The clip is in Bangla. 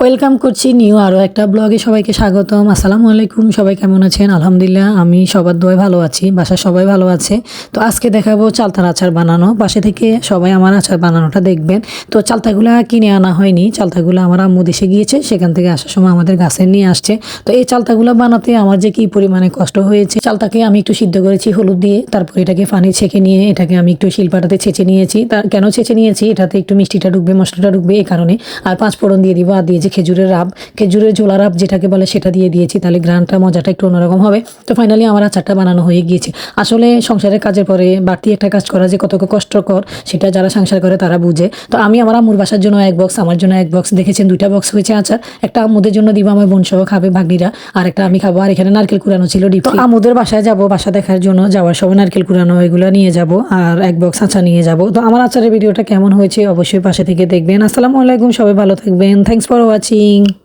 ওয়েলকাম করছি নিউ আরও একটা ব্লগে সবাইকে স্বাগতম। আসসালামু আলাইকুম, সবাই কেমন আছেন? আলহামদুলিল্লাহ আমি সবার দোয়ায় ভালো আছি, বাসার সবাই ভালো আছে। তো আজকে দেখাবো চালতার আচার বানানো। পাশে থেকে সবাই আমার আচার বানানোটা দেখবেন। তো চালতাগুলা কিনে আনা হয়নি, চালতাগুলো আমার আম্মু দেশে গিয়েছে, সেখান থেকে আসার সময় আমাদের গাছের নিয়ে আসছে। তো এই চালতাগুলো বানাতে আমার যে কী পরিমাণে কষ্ট হয়েছে। চালতাকে আমি একটু সিদ্ধ করেছি হলুদ দিয়ে, তারপর এটাকে পানি ছেঁকে নিয়ে এটাকে আমি একটু শিলপাটাতে ছেঁচে নিয়েছি। তার কেন ছেঁচে নিয়েছি, এটাতে একটু মিষ্টিটা ঢুকবে, মশলাটা ঢুকবে এই কারণে। আর 5 ফোড়ন দিয়ে দিব, আর দিয়েছি খেজুরের রাব, খেজুরের ঝোলা রাব যেটাকে বলে সেটা দিয়ে দিয়েছি, তাহলে গ্রানটা মজাটা একটু অন্যরকম হবে। তো ফাইনালি আমার আচারটা বানানো হয়ে গিয়েছে। আসলে সংসারের কাজের পরে বাড়তি একটা কাজ করা যে কত কষ্টকর, সেটা যারা সংসার করে তারা বুঝে। তো আমি আমার আম্মুর বাসার জন্য 1 বক্স, আমার জন্য 1 বক্স, দেখেছেন 2টা বক্স হয়েছে আচার। একটা আম্মুদের জন্য দিব, আমার বোন সহ খাবে ভাগ্নিরা, আর একটা আমি খাবো। আর এখানে নারকেল কুড়ানো ছিল ডিপ। আম্মুদের বাসায় যাব, বাসা দেখার জন্য যাওয়ার সময় নারকেল কুড়ানো এগুলো নিয়ে যাব, আর 1 বক্স আচার নিয়ে যাব। তো আমার আচারের ভিডিওটা কেমন হয়েছে অবশ্যই পাশে থেকে দেখবেন। আসসালামু আলাইকুম, সবাই ভালো থাকবেন। Thanks for watching.